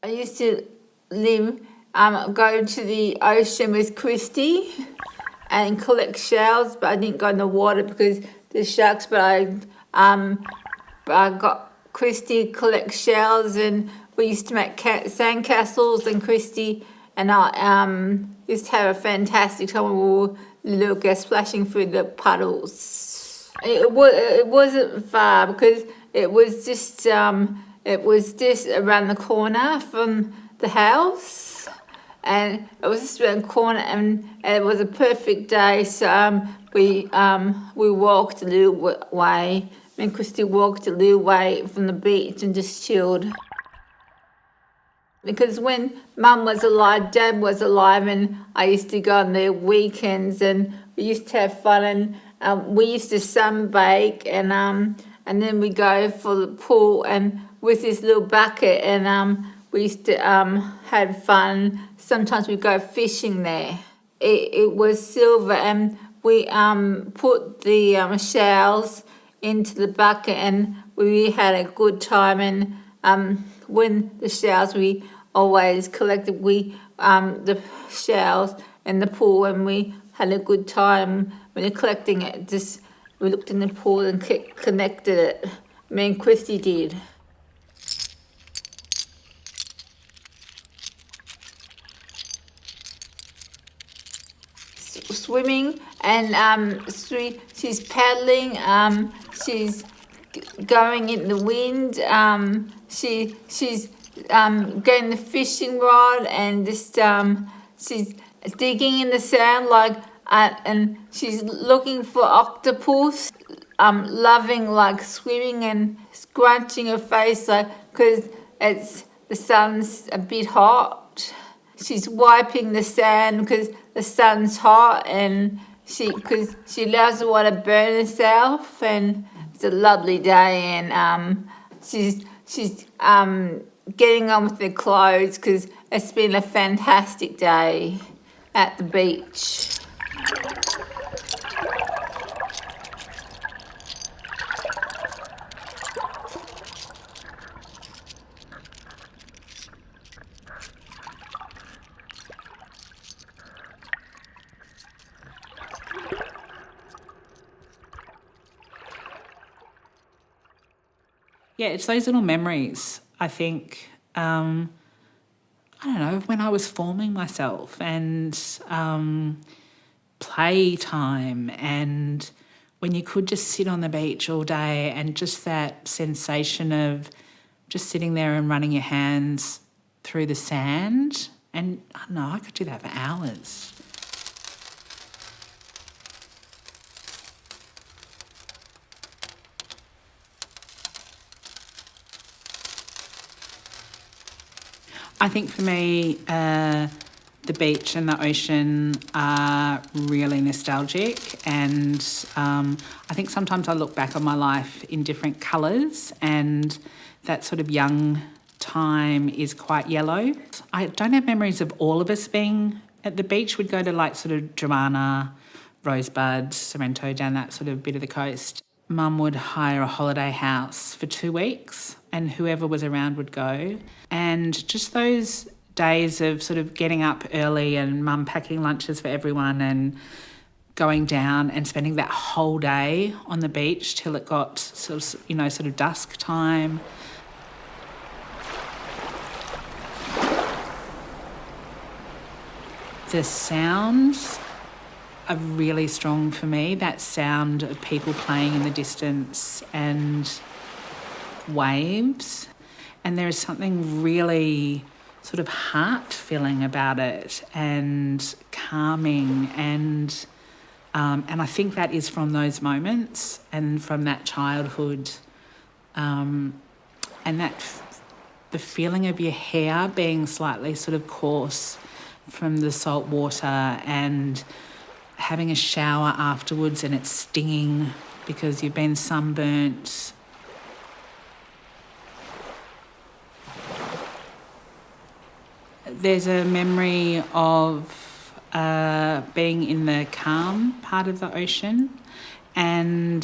I used to go to the ocean with Christy and collect shells, but I didn't go in the water because there's sharks. But I got Christy collect shells, and we used to make sandcastles. And Christy and I used to have a fantastic time when we were little girls splashing through the puddles. It wasn't far because it was just around the corner from the house, and it was just around the corner, and it was a perfect day. So we walked a little way. Me and Christy walked a little way from the beach and just chilled. Because when Mum was alive, Dad was alive, and I used to go on their weekends, and we used to have fun, and we used to sunbake, and then we go for the pool, and with this little bucket, and we used to have fun. Sometimes we go fishing there. It was silver, and we put the shells into the bucket, and we had a good time. And when the shells, we always collected the shells in the pool, and we had a good time when you're collecting it. Just we looked in the pool and connected it. Me and Christy did. Swimming, and she's paddling. She's going in the wind. She's getting the fishing rod, and just she's digging in the sand and she's looking for octopus. Loving swimming and scrunching her face because the sun's a bit hot. She's wiping the sand because the sun's hot, and because she allows the water to burn herself, and it's a lovely day, and she's getting on with her clothes because it's been a fantastic day at the beach. Yeah, it's those little memories, I think, I don't know, when I was forming myself, and playtime, and when you could just sit on the beach all day, and just that sensation of just sitting there and running your hands through the sand. And I don't know, I could do that for hours. I think for me, the beach and the ocean are really nostalgic, and I think sometimes I look back on my life in different colours, and that sort of young time is quite yellow. I don't have memories of all of us being at the beach. We'd go to sort of Joanna, Rosebud, Sorrento, down that sort of bit of the coast. Mum would hire a holiday house for 2 weeks, and whoever was around would go. And just those days of sort of getting up early and Mum packing lunches for everyone and going down and spending that whole day on the beach till it got sort of dusk time. The sounds are really strong for me. That sound of people playing in the distance and waves. And there is something really sort of heart-filling about it, and calming, and I think that is from those moments and from that childhood, and that the feeling of your hair being slightly sort of coarse from the salt water, and having a shower afterwards and it's stinging because you've been sunburnt. There's a memory of being in the calm part of the ocean and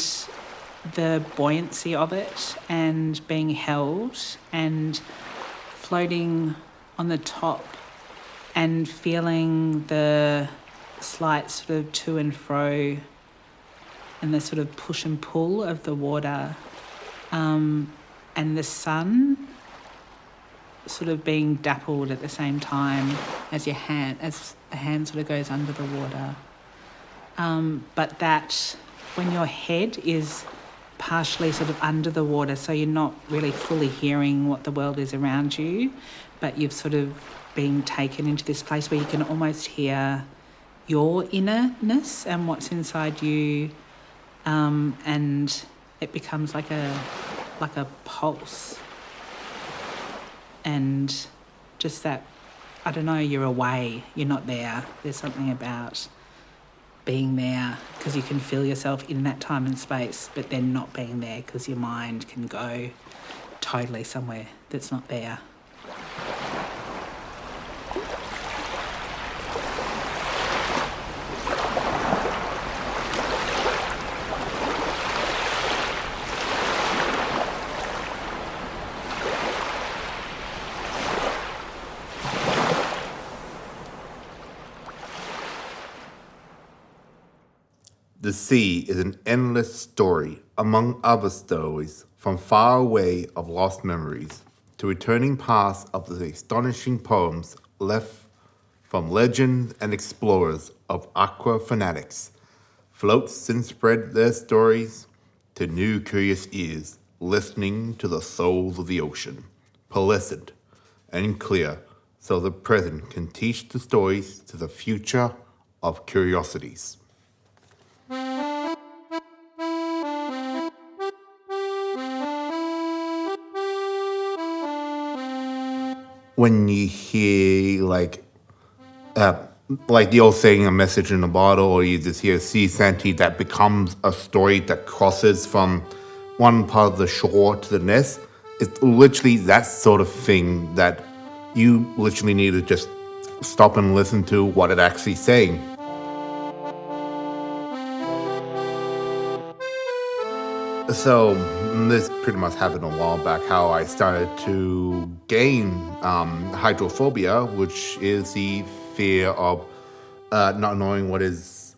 the buoyancy of it, and being held and floating on the top and feeling the slight sort of to and fro and the sort of push and pull of the water, and the sun sort of being dappled at the same time as the hand sort of goes under the water. But that when your head is partially sort of under the water, so you're not really fully hearing what the world is around you, but you've sort of been taken into this place where you can almost hear your innerness and what's inside you, and it becomes like a pulse. And just that, I don't know, you're away, you're not there. There's something about being there because you can feel yourself in that time and space, but then not being there because your mind can go totally somewhere that's not there. The sea is an endless story, among other stories, from far away of lost memories to returning past of the astonishing poems left from legends and explorers of aqua fanatics. Floats and spread their stories to new curious ears, listening to the souls of the ocean, pellucid and clear, so the present can teach the stories to the future of curiosities. When you hear like the old saying, a message in a bottle, or you just hear sea shanty that becomes a story that crosses from one part of the shore to the next, it's literally that sort of thing that you literally need to just stop and listen to what it actually saying. So this pretty much happened a while back, how I started to gain hydrophobia, which is the fear of not knowing what is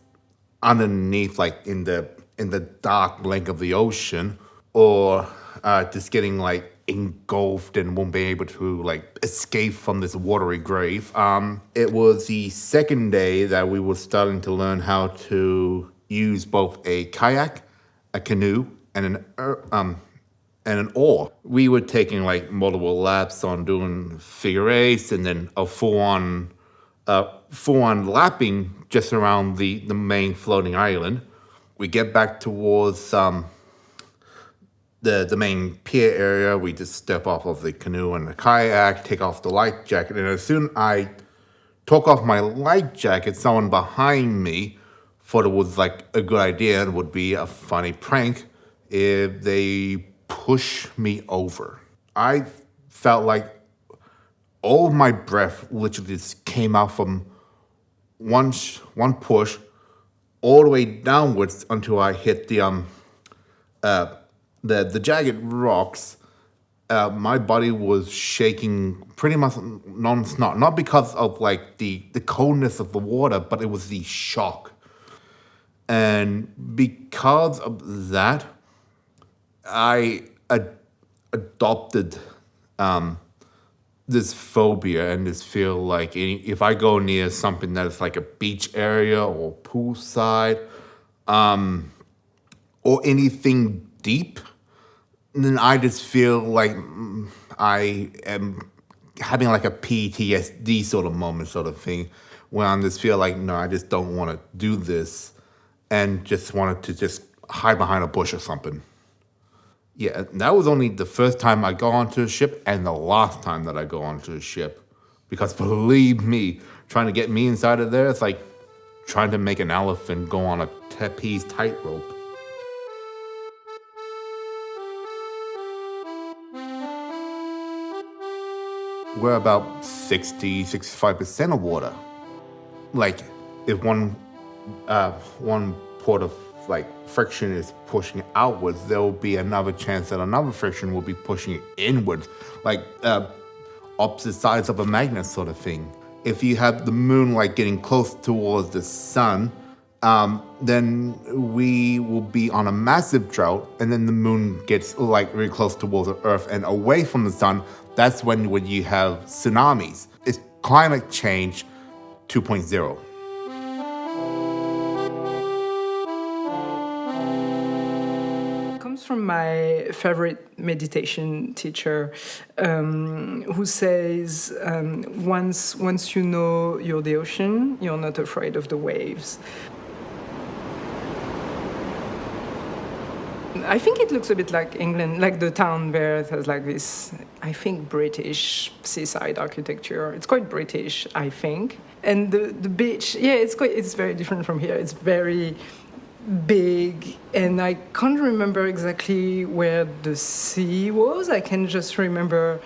underneath, like in the dark blank of the ocean, or just getting like engulfed and won't be able to like escape from this watery grave. It was the second day that we were starting to learn how to use both a kayak, a canoe, and an oar. We were taking like multiple laps on doing figure eights, and then a full-on lapping just around the main floating island. We get back towards the main pier area. We just step off of the canoe and the kayak, take off the life jacket, and as soon as I took off my life jacket, someone behind me thought it was like a good idea and would be a funny prank if they push me over. I felt like all of my breath literally just came out from one push all the way downwards until I hit the jagged rocks. My body was shaking pretty much non-stop, not because of like the coldness of the water, but it was the shock. And because of that, I adopted this phobia and this feel like if I go near something that is like a beach area or poolside, or anything deep, then I just feel like I am having like a PTSD sort of moment sort of thing, where I just feel like, no, I just don't want to do this and just wanted to just hide behind a bush or something. Yeah, that was only the first time I go onto a ship and the last time that I go onto a ship. Because believe me, trying to get me inside of there, it's like trying to make an elephant go on a trapeze tightrope. We're about 65% of water. Like, if one port of like friction is pushing outwards, there will be another chance that another friction will be pushing it inwards. Like opposite sides of a magnet sort of thing. If you have the moon like getting close towards the sun, then we will be on a massive drought, and then the moon gets like really close towards the earth and away from the sun. That's when you have tsunamis. It's climate change 2.0. Comes from my favorite meditation teacher, who says, once you know you're the ocean, you're not afraid of the waves. I think it looks a bit like England, like the town where it has like this, I think, British seaside architecture. It's quite British, I think. And the beach, yeah, it's very different from here. It's very big, and I can't remember exactly where the sea was. I can just remember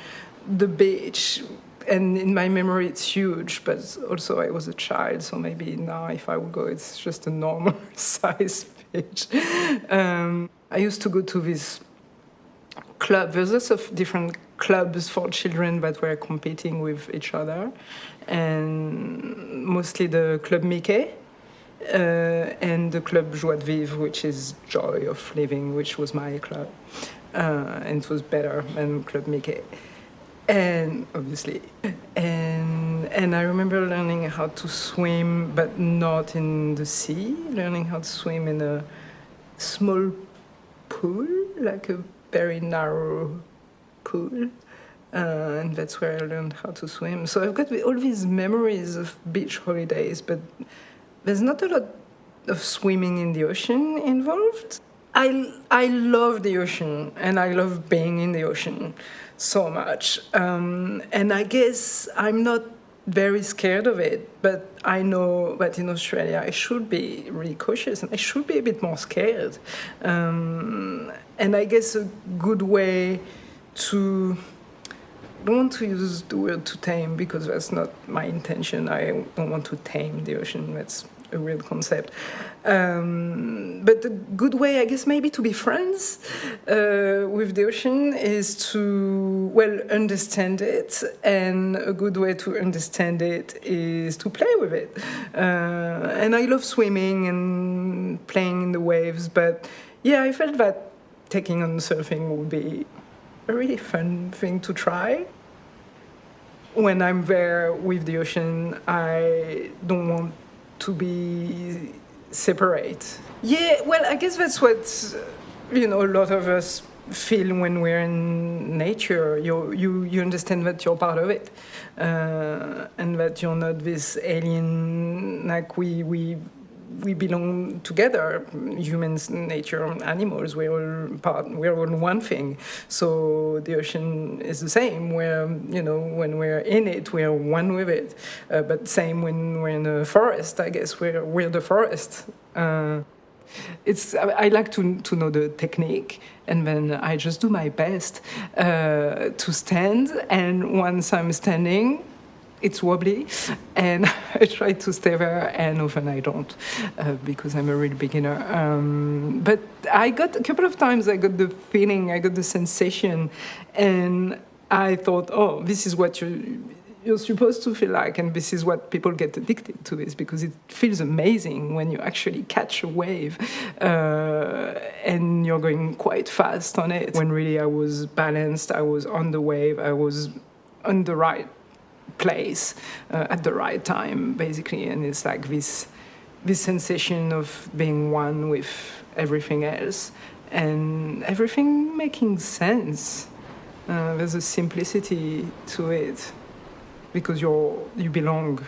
the beach, and in my memory it's huge, but also I was a child, so maybe now if I would go, it's just a normal size beach. I used to go to this club. There's lots of different clubs for children that were competing with each other, and mostly the Club Mickey, and the Club Joie de Vivre, which is Joy of Living, which was my club. And it was better than Club Mickey. And obviously. And I remember learning how to swim, but not in the sea, learning how to swim in a small pool, like a very narrow pool. And that's where I learned how to swim. So I've got all these memories of beach holidays, but there's not a lot of swimming in the ocean involved. I love the ocean, and I love being in the ocean so much. And I guess I'm not very scared of it, but I know that in Australia I should be really cautious, and I should be a bit more scared. And I guess a good way to... I don't want to use the word to tame, because that's not my intention. I don't want to tame the ocean. That's a weird concept. But a good way, I guess, maybe to be friends with the ocean is to, well, understand it. And a good way to understand it is to play with it. And I love swimming and playing in the waves. But yeah, I felt that taking on surfing would be a really fun thing to try. When I'm there with the ocean, I don't want to be separate. Yeah, well, I guess that's what, a lot of us feel when we're in nature. You understand that you're part of it, and that you're not this alien, like we belong together, humans, nature, animals. We're all one thing. So the ocean is the same, where, when we're in it, we're one with it. But same when we're in a forest, I guess we're the forest. I like to know the technique, and then I just do my best to stand, and once I'm standing, it's wobbly, and I try to stay there, and often I don't, because I'm a real beginner. But I got a couple of times, I got the feeling, I got the sensation, and I thought, oh, this is what you're supposed to feel like, and this is what people get addicted to, is because it feels amazing when you actually catch a wave, and you're going quite fast on it. When really I was balanced, I was on the wave, I was on the right place at the right time, basically, and it's like this sensation of being one with everything else and everything making sense. There's a simplicity to it because you belong.